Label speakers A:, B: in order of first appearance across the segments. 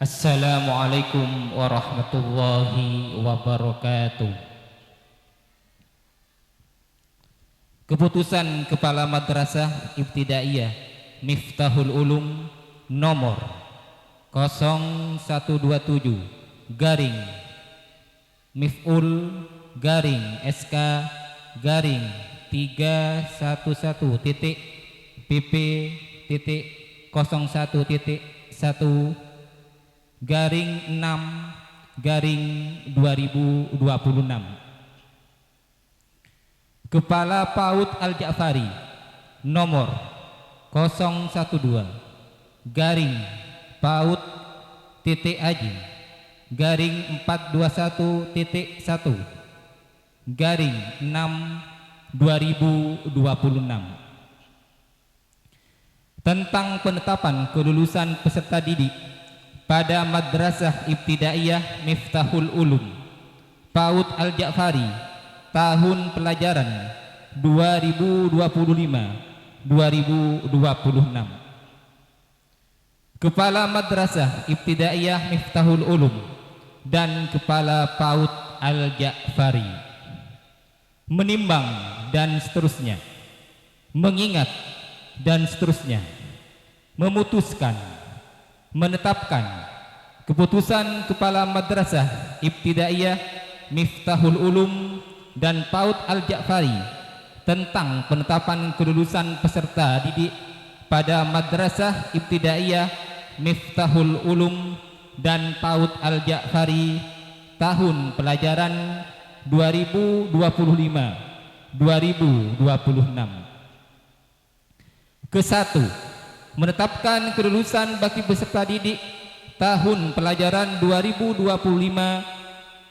A: Assalamualaikum warahmatullahi wabarakatuh. Keputusan Kepala Madrasah Ibtidaiyah Miftahul Ulum nomor 0127 garing Mif'ul garing SK garing 311 titik PP titik 01.1 garing 6 garing 2026. Kepala PAUD Al-Ja'fari nomor 012 garing PAUD titik Aji garing 421.1 garing 6 2026 tentang penetapan kelulusan peserta didik pada Madrasah Ibtidaiyah Miftahul Ulum PAUD Al-Ja'fari tahun pelajaran 2025-2026. Kepala Madrasah Ibtidaiyah Miftahul Ulum dan Kepala PAUD Al-Ja'fari menimbang dan seterusnya, mengingat dan seterusnya, memutuskan, menetapkan keputusan Kepala Madrasah Ibtidaiyah Miftahul Ulum dan PAUD Al-Ja'fari tentang penetapan kelulusan peserta didik pada Madrasah Ibtidaiyah Miftahul Ulum dan PAUD Al-Ja'fari tahun pelajaran 2025-2026. Ke-1, menetapkan kelulusan bagi peserta didik tahun pelajaran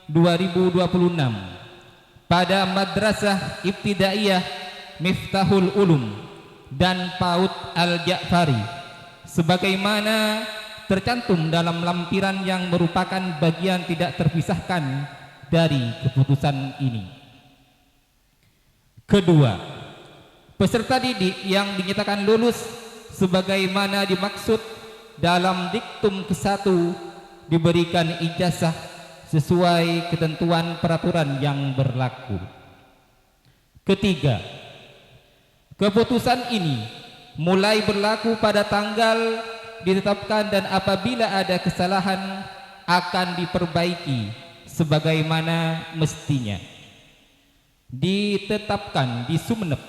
A: 2025-2026 pada Madrasah Ibtidaiyah Miftahul Ulum dan PAUD Al-Ja'fari sebagaimana tercantum dalam lampiran yang merupakan bagian tidak terpisahkan dari keputusan ini. Kedua, peserta didik yang dinyatakan lulus sebagaimana dimaksud dalam diktum ke-1 diberikan ijazah sesuai ketentuan peraturan yang berlaku. Ketiga, keputusan ini mulai berlaku pada tanggal ditetapkan dan apabila ada kesalahan akan diperbaiki sebagaimana mestinya. Ditetapkan di Sumeneb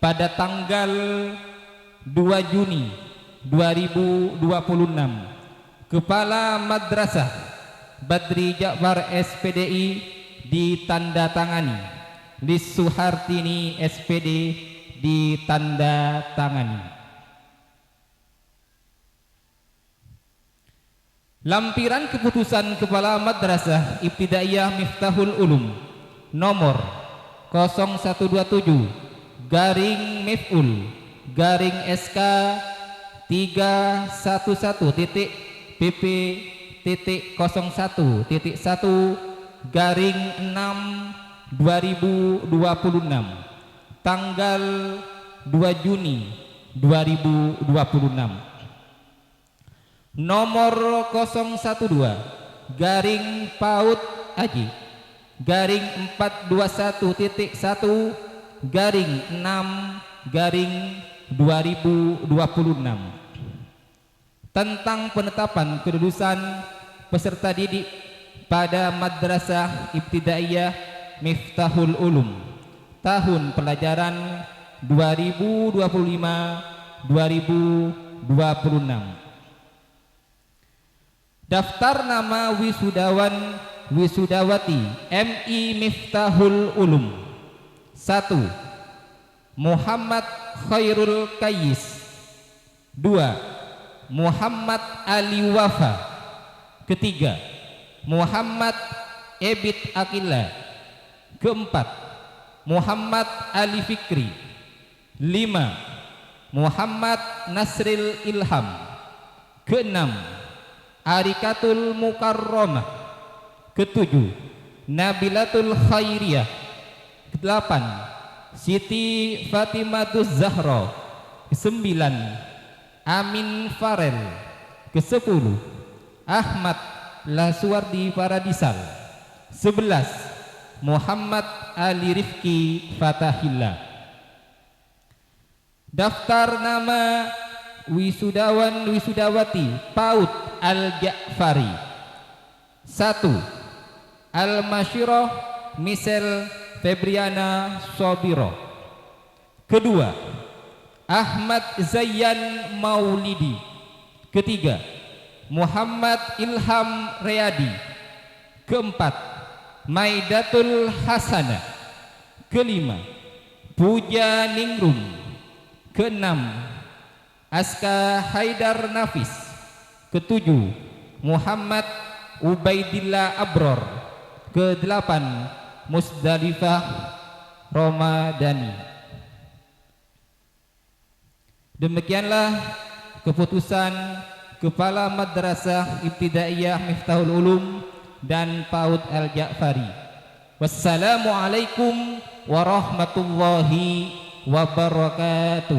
A: pada tanggal 2 Juni 2026. Kepala Madrasah Badri Ja'far SPDI ditandatangani, Lis Suhartini SPD ditandatangani. Lampiran keputusan Kepala Madrasah Ibtidaiyah Miftahul Ulum nomor 0127 garing Mif'ul garing SK 311 titik PP titik 01.1 garing 6 2026 tanggal 2 Juni 2026. Nomor 012 garing PAUD Aji garing 421.1 garing 6 garing 2026 tentang penetapan kelulusan peserta didik pada Madrasah Ibtidaiyah Miftahul Ulum tahun pelajaran 2025-2026. Daftar nama wisudawan wisudawati MI Miftahul Ulum. 1. Muhammad Khairul Kayis. 2. Muhammad Ali Wafa. Ketiga, Muhammad Ebit Akila. Keempat, Muhammad Ali Fikri. 5. Muhammad Nasril Ilham. Keenam, Arikatul Mukarramah. Ketujuh, Nabilatul Khairiyah. Kedelapan, Siti Fatimatuz Zahra. Kesembilan, Amin Farel. Kesepuluh, Ahmad Lasuardi Paradisal. 11. Muhammad Ali Rifki Fatahillah. Daftar nama wisudawan wisudawati PAUD Al-Ja'fari. 1. Al-Masyirah Michelle Febriana Sobiro. Kedua, Ahmad Zayyan Maulidi. Ketiga, Muhammad Ilham Riyadi. Keempat, Maidatul Hasanah. Kelima, Puja Ningrum. Keenam, Aska Haidar Nafis. Ketujuh, Muhammad Ubaidillah Abror. Kedelapan, Musdalifah Ramadhani. Demikianlah keputusan Kepala Madrasah Ibtidaiyah Miftahul Ulum dan PAUD Al-Ja'fari. Wassalamualaikum warahmatullahi wabarakatuh.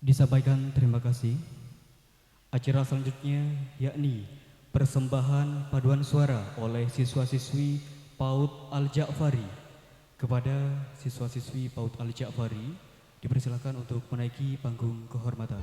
B: Disampaikan terima kasih. Acara selanjutnya yakni persembahan paduan suara oleh siswa-siswi PAUD Al-Ja'fari. Kepada siswa-siswi PAUD Al-Ja'fari dipersilakan untuk menaiki panggung kehormatan.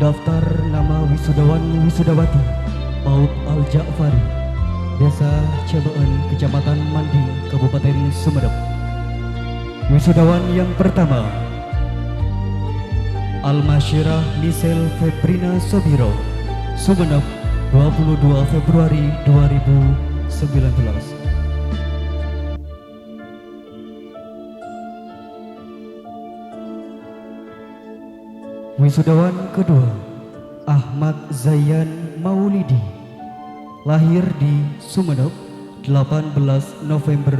B: Daftar nama wisudawan wisudawati PAUD Al-Ja'fari. Desa Cebaan, Kecamatan Manding, Kabupaten Sumedep. Wisudawan yang pertama, Almasyirah Nisel Febrina Sobiro, Sumeneb, 22 Februari 2019. Wisudawan kedua, Ahmad Zayan Maulidi, lahir di Sumeneb, 18 November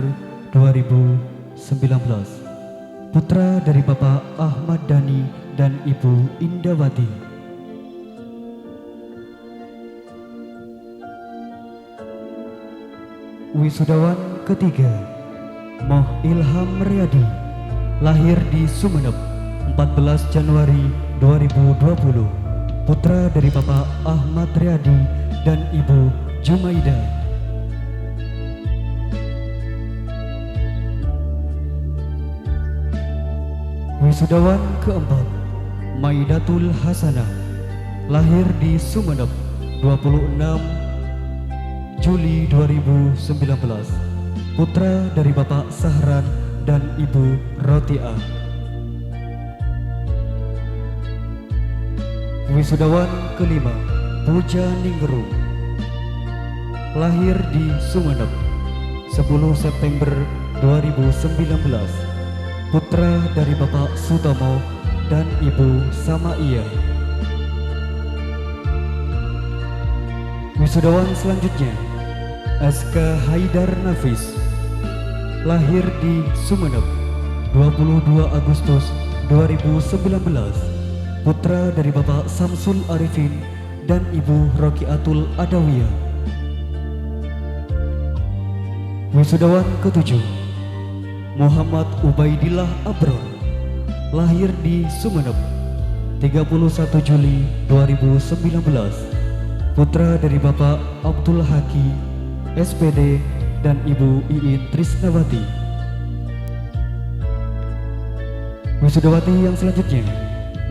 B: 2019. Putra dari Bapak Ahmad Dhani dan Ibu Indawati. Wisudawan ketiga, Moh Ilham Riyadi, lahir di Sumeneb, 14 Januari 2020. Putra dari Bapak Ahmad Riyadi dan Ibu Jumaida. Wisudawan keempat, Maidatul Hasanah, lahir di Sumeneb, 26 Juli 2019. Putra dari Bapak Sahran dan Ibu Rotiah. Wisudawan kelima, Puja Ningrum, lahir di Sumeneb, 10 September 2019. Putra dari Bapak Sutomo dan Ibu Samaia. Wisudawan selanjutnya, SK Haidar Nafis, lahir di Sumeneb, 22 Agustus 2019. Putra dari Bapak Samsul Arifin dan Ibu Rokiatul Adawiyah. Wisudawan ketujuh, Muhammad Ubaidillah Abron, lahir di Sumeneb, 31 Juli 2019. Putra dari Bapak Abdul Haki, SPD, dan Ibu Iin Trisnawati. Wisudawati yang selanjutnya,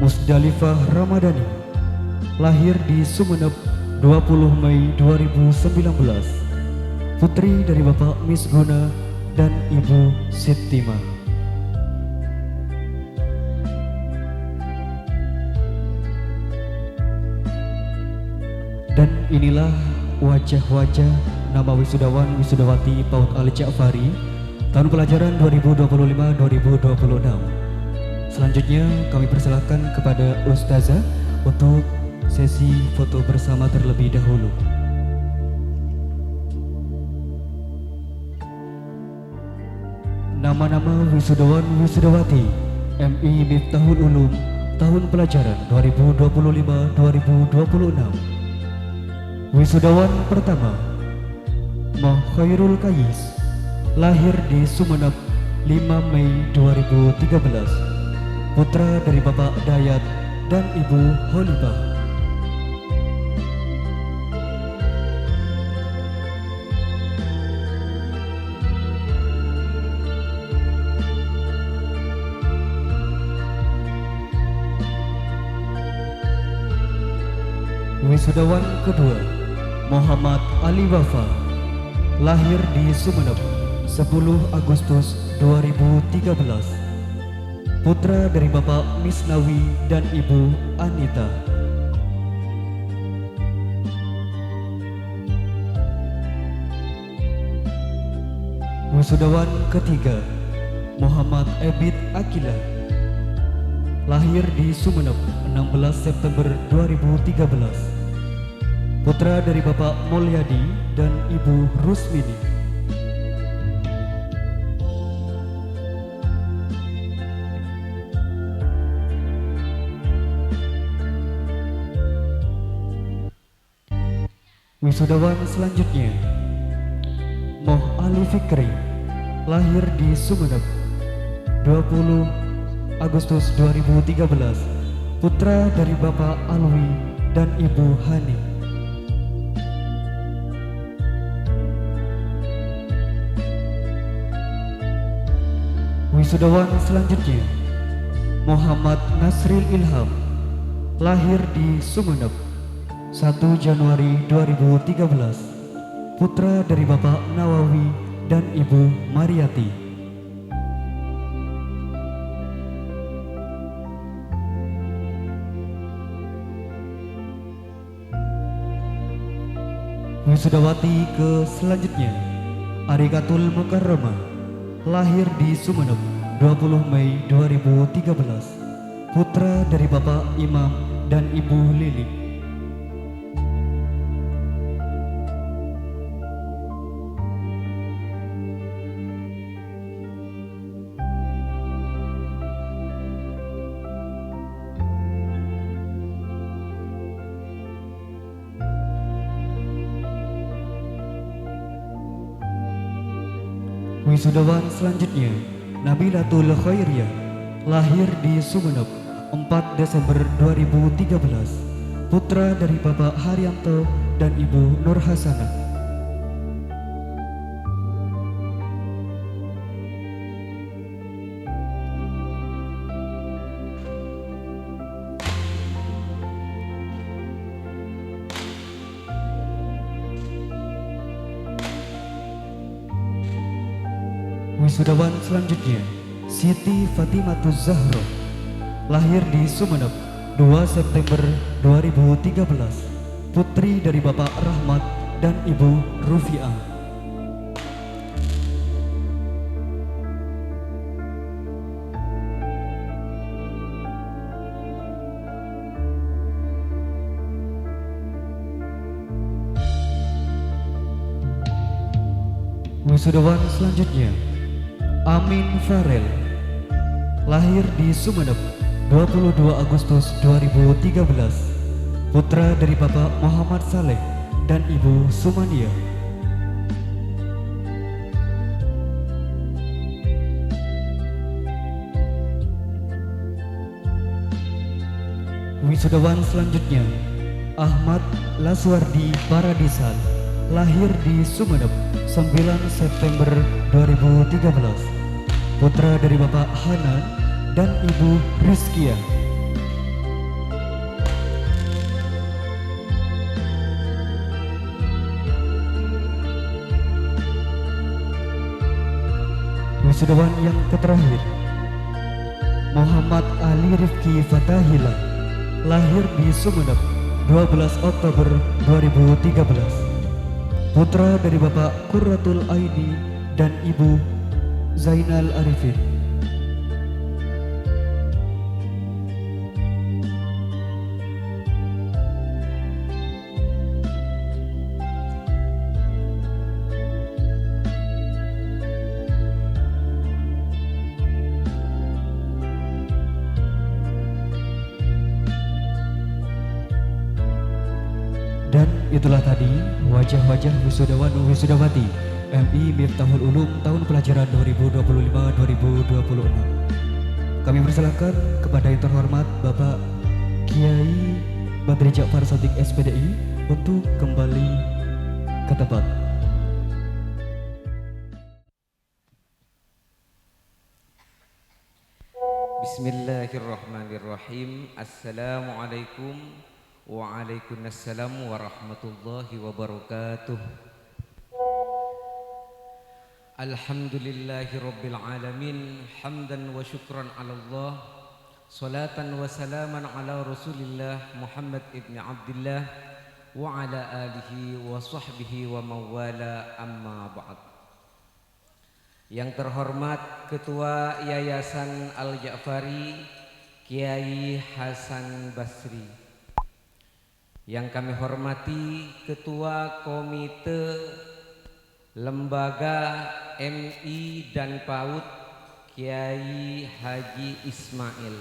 B: Musdalifah Ramadhani, lahir di Sumeneb, 20 Mei 2019. Putri dari Bapak Misguna dan Ibu Sitima. Dan inilah wajah-wajah nama wisudawan wisudawati PAUD Al Ja'fari tahun pelajaran 2025-2026. Selanjutnya kami persilahkan kepada Ustazah untuk sesi foto bersama terlebih dahulu. Nama-nama wisudawan wisudawati MI Miftahul Ulum tahun pelajaran 2025-2026. Wisudawan pertama, Moh Khairul Kayis, lahir di Sumeneb, 5 Mei 2013. Putra dari Bapak Dayat dan Ibu Holibah. Wisudawan kedua, Muhammad Ali Wafa, lahir di Sumeneb, 10 Agustus 2013. Putra dari Bapak Misnawi dan Ibu Anita. Wisudawan ketiga, Muhammad Ebit Akila, lahir di Sumeneb, 16 September 2013. Putra dari Bapak Mulyadi dan Ibu Rusmini. Wisudawan selanjutnya, Moh Ali Fikri, lahir di Sumeneb, 20 Agustus 2013. Putra dari Bapak Alwi dan Ibu Hani. Wisudawan selanjutnya, Muhammad Nasril Ilham, lahir di Sumeneb, 1 Januari 2013. putra dari Bapak Nawawi dan Ibu Mariati. Wisudawati ke selanjutnya, Arikatul Mukarramah, lahir di Sumeneb 20 Mei 2013, putra dari Bapak Imam dan Ibu Lili. Wisudawan selanjutnya, Nabilatul Khairiyah, lahir di Sumeneb 4 Desember 2013, putra dari Bapak Haryanto dan Ibu Nur Hasanah. Wisudawan selanjutnya, Siti Fatimatuz Zahra, lahir di Sumeneb 2 September 2013, putri dari Bapak Rahmat dan Ibu Rufi'ah. Wisudawan selanjutnya, Amin Farel, lahir di Sumeneb 22 Agustus 2013, putra dari Bapak Muhammad Saleh dan Ibu Sumania. Wisudawan selanjutnya, Ahmad Laswardi Paradisan, lahir di Sumeneb 9 September 2013, putra dari Bapak Hanan dan Ibu Rizkia. Wisudawan yang terakhir, Muhammad Ali Rifki Fatahila, lahir di Sumeneb 12 Oktober 2013, putra dari Bapak Qurratul Aini dan Ibu Zainal Arifin. Dan itulah tadi wajah-wajah wisudawan wisudawati MI Miftahul Ulum tahun pelajaran 2025-2026. Kami persilakan kepada yang terhormat Bapak Kiai Badri Ja'far Shadiq SPDI untuk kembali ke tempat.
C: Bismillahirrahmanirrahim. Assalamualaikum waalaikumsalam warahmatullahi wabarakatuh. Alhamdulillahi rabbil alamin. Hamdan wa syukran ala Allah. Salatan wa salaman ala Rasulillah Muhammad ibn Abdullah wa ala alihi wa sahbihi wa mawala, amma ba'd. Yang terhormat Ketua Yayasan Al-Ja'fari Kiai Hasan Basri, yang kami hormati Ketua Komite Lembaga MI dan PAUD Kiai Haji Ismail,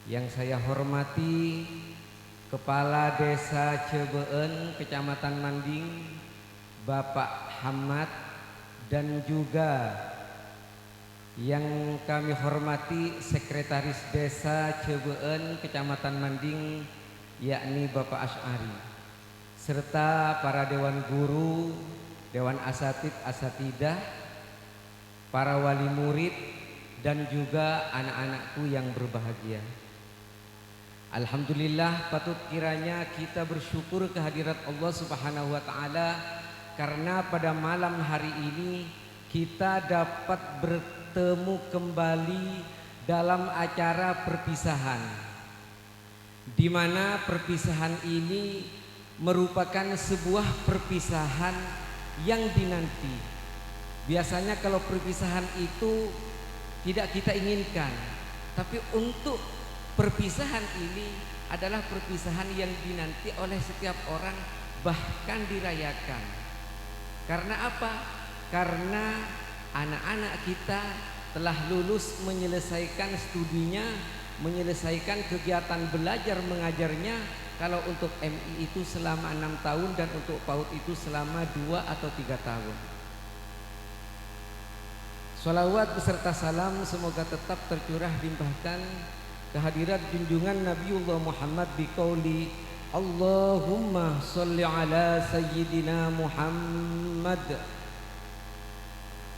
C: yang saya hormati Kepala Desa Cebeun Kecamatan Manding Bapak Hamad, dan juga yang kami hormati Sekretaris Desa Cebeun Kecamatan Manding yakni Bapak Asy'ari, serta para dewan guru, dewan asatid asatidah, para wali murid, dan juga anak-anakku yang berbahagia. Alhamdulillah, patut kiranya kita bersyukur kehadirat Allah Subhanahu wa taala karena pada malam hari ini kita dapat bertemu kembali dalam acara perpisahan, di mana perpisahan ini merupakan sebuah perpisahan yang dinanti. Biasanya kalau perpisahan itu tidak kita inginkan, tapi untuk perpisahan ini adalah perpisahan yang dinanti oleh setiap orang, bahkan dirayakan. Karena apa? Karena anak-anak kita telah lulus menyelesaikan studinya, menyelesaikan kegiatan belajar mengajarnya. Kalau untuk MI itu selama 6 tahun dan untuk PAUD itu selama 2 atau 3 tahun. Salawat beserta salam semoga tetap tercurah limpahkan kehadirat junjungan Nabiullah Muhammad biqauli Allahumma sholli ala sayyidina Muhammad.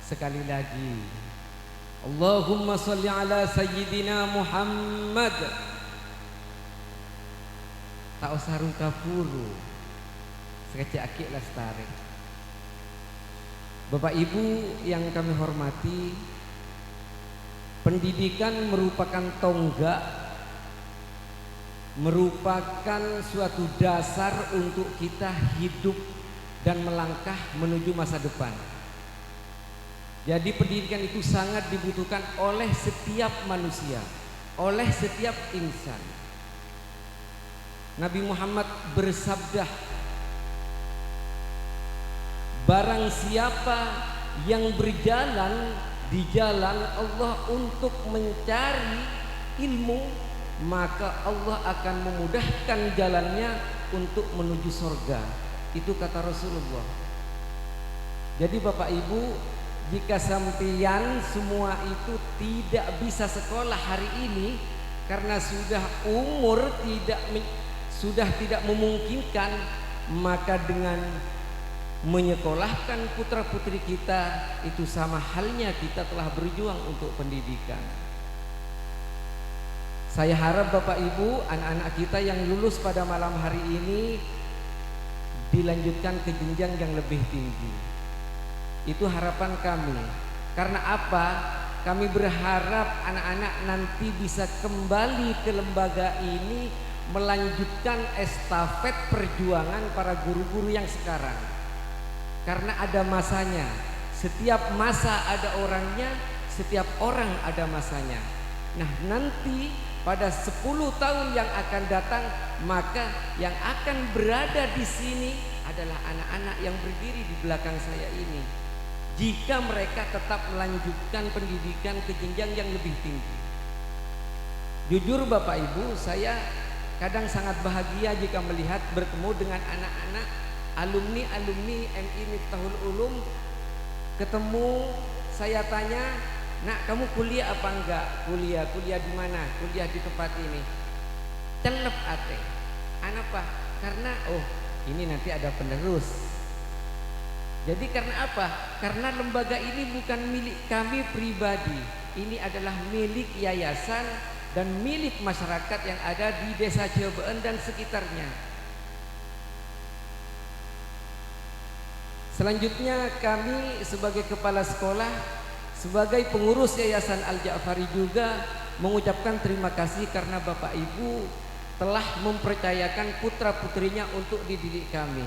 C: Sekali lagi, Allahumma sholli ala sayyidina Muhammad. Tak usah rungkapuru, sekecil akik lestari. Bapak Ibu yang kami hormati, pendidikan merupakan tonggak, merupakan suatu dasar untuk kita hidup dan melangkah menuju masa depan. Jadi pendidikan itu sangat dibutuhkan oleh setiap manusia, oleh setiap insan. Nabi Muhammad bersabda, barang siapa yang berjalan di jalan Allah untuk mencari ilmu, maka Allah akan memudahkan jalannya untuk menuju surga. Itu kata Rasulullah. Jadi Bapak Ibu, jika sampeyan semua itu tidak bisa sekolah hari ini karena sudah umur sudah tidak memungkinkan, maka dengan menyekolahkan putra putri kita itu sama halnya kita telah berjuang untuk pendidikan. Saya harap Bapak Ibu, anak-anak kita yang lulus pada malam hari ini dilanjutkan ke jenjang yang lebih tinggi. Itu harapan kami. Karena apa? Kami berharap anak-anak nanti bisa kembali ke lembaga ini melanjutkan estafet perjuangan para guru-guru yang sekarang. Karena ada masanya, setiap masa ada orangnya, setiap orang ada masanya. Nah nanti pada 10 tahun yang akan datang, maka yang akan berada di sini adalah anak-anak yang berdiri di belakang saya ini. Jika mereka tetap melanjutkan pendidikan ke jenjang yang lebih tinggi. Jujur Bapak Ibu, saya kadang sangat bahagia jika melihat bertemu dengan anak-anak alumni MI Miftahul Ulum. Ketemu, saya tanya, nak kamu kuliah apa enggak? Kuliah di mana? Kuliah di tempat ini. Celep ate. Kenapa? Karena ini nanti ada penerus. Jadi karena apa? Karena lembaga ini bukan milik kami pribadi. Ini adalah milik yayasan dan milik masyarakat yang ada di Desa Cibeun dan sekitarnya. Selanjutnya kami sebagai kepala sekolah, sebagai pengurus Yayasan Al-Ja'fari juga mengucapkan terima kasih karena Bapak Ibu telah mempercayakan putra putrinya untuk dididik kami.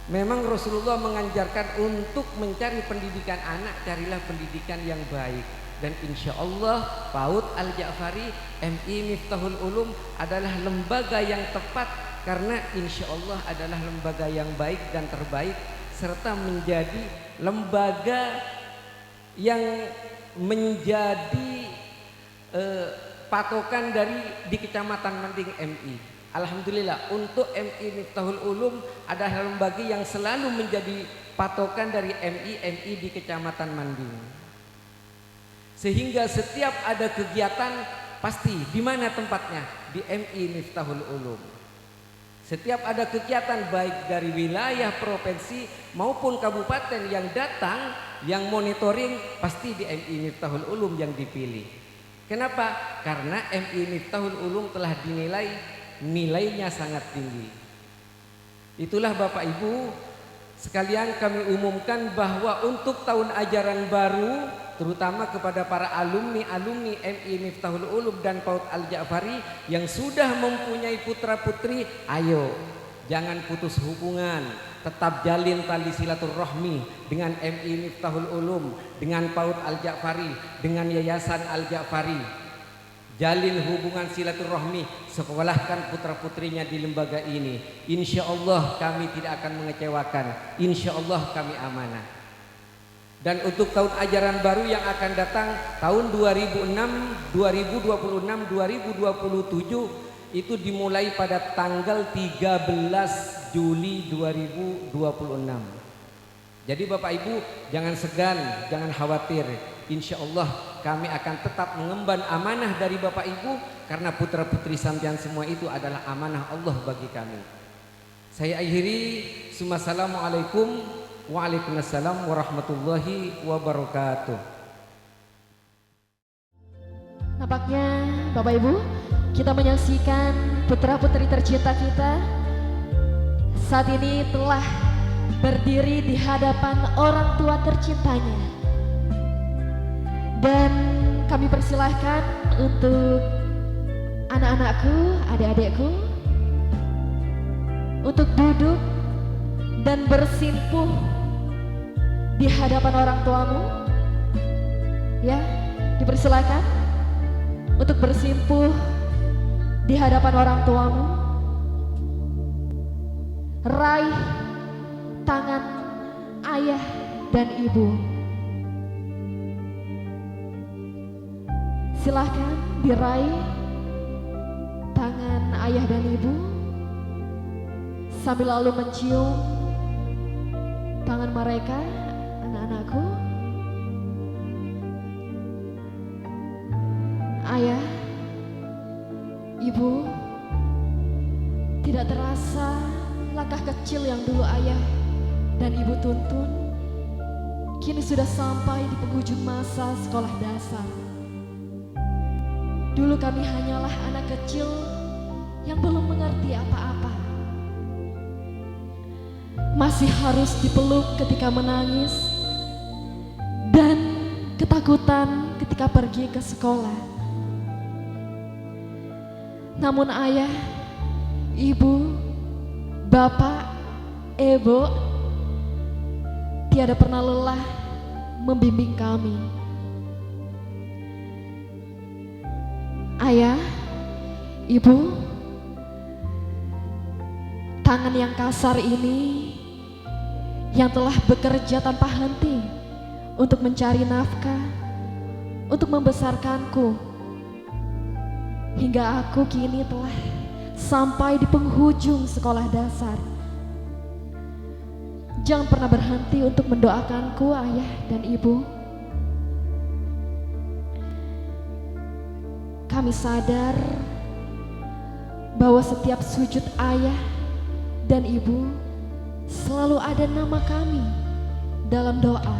C: Memang Rasulullah mengajarkan untuk mencari pendidikan anak, carilah pendidikan yang baik. Dan insya Allah PAUD Al-Ja'fari MI Miftahul Ulum adalah lembaga yang tepat, karena insya Allah adalah lembaga yang baik dan terbaik, serta menjadi lembaga yang menjadi patokan di Kecamatan Manding MI. Alhamdulillah untuk MI Miftahul Ulum adalah lembaga yang selalu menjadi patokan dari MI di Kecamatan Manding. Sehingga setiap ada kegiatan pasti di mana tempatnya? Di MI Miftahul Ulum. Setiap ada kegiatan baik dari wilayah provinsi maupun kabupaten yang datang, yang monitoring pasti di MI Miftahul Ulum yang dipilih. Kenapa? Karena MI Miftahul Ulum telah dinilai nilainya sangat tinggi. Itulah Bapak Ibu sekalian, kami umumkan bahwa untuk tahun ajaran baru, terutama kepada para alumni MI Miftahul Ulum dan PAUD Al-Ja'fari yang sudah mempunyai putra putri, ayo jangan putus hubungan, tetap jalin tali silaturahmi dengan MI Miftahul Ulum, dengan PAUD Al-Ja'fari, dengan Yayasan Al-Ja'fari. Jalin hubungan silaturahmi, sekolahkan putra-putrinya di lembaga ini. Insya Allah kami tidak akan mengecewakan, insya Allah kami amanah. Dan untuk tahun ajaran baru yang akan datang, tahun 2026, 2027, itu dimulai pada tanggal 13 Juli 2026. Jadi Bapak Ibu jangan segan, jangan khawatir. Insya Allah kami akan tetap mengemban amanah dari Bapak Ibu, karena putra putri sampean semua itu adalah amanah Allah bagi kami. Saya akhiri, Assalamualaikum Waalaikumsalam warahmatullahi wabarakatuh.
D: Nampaknya Bapak Ibu, kita menyaksikan putra putri tercinta kita saat ini telah berdiri di hadapan orang tua tercintanya. Dan kami persilahkan untuk anak-anakku, adik-adikku untuk duduk dan bersimpuh di hadapan orang tuamu. Ya, dipersilakan untuk bersimpuh di hadapan orang tuamu. Raih tangan ayah dan ibu. Silahkan diraih tangan ayah dan ibu sambil lalu mencium tangan mereka, anak-anakku. Ayah, ibu, tidak terasa langkah kecil yang dulu ayah dan ibu tuntun kini sudah sampai di penghujung masa sekolah dasar. Dulu kami hanyalah anak kecil yang belum mengerti apa-apa, masih harus dipeluk ketika menangis dan ketakutan ketika pergi ke sekolah. Namun ayah, ibu, bapak, ibu tiada pernah lelah membimbing kami. Ayah, ibu, tangan yang kasar ini yang telah bekerja tanpa henti untuk mencari nafkah, untuk membesarkanku, hingga aku kini telah sampai di penghujung sekolah dasar. Jangan pernah berhenti untuk mendoakanku, ayah dan ibu. Kami sadar bahwa setiap sujud ayah dan ibu selalu ada nama kami dalam doa.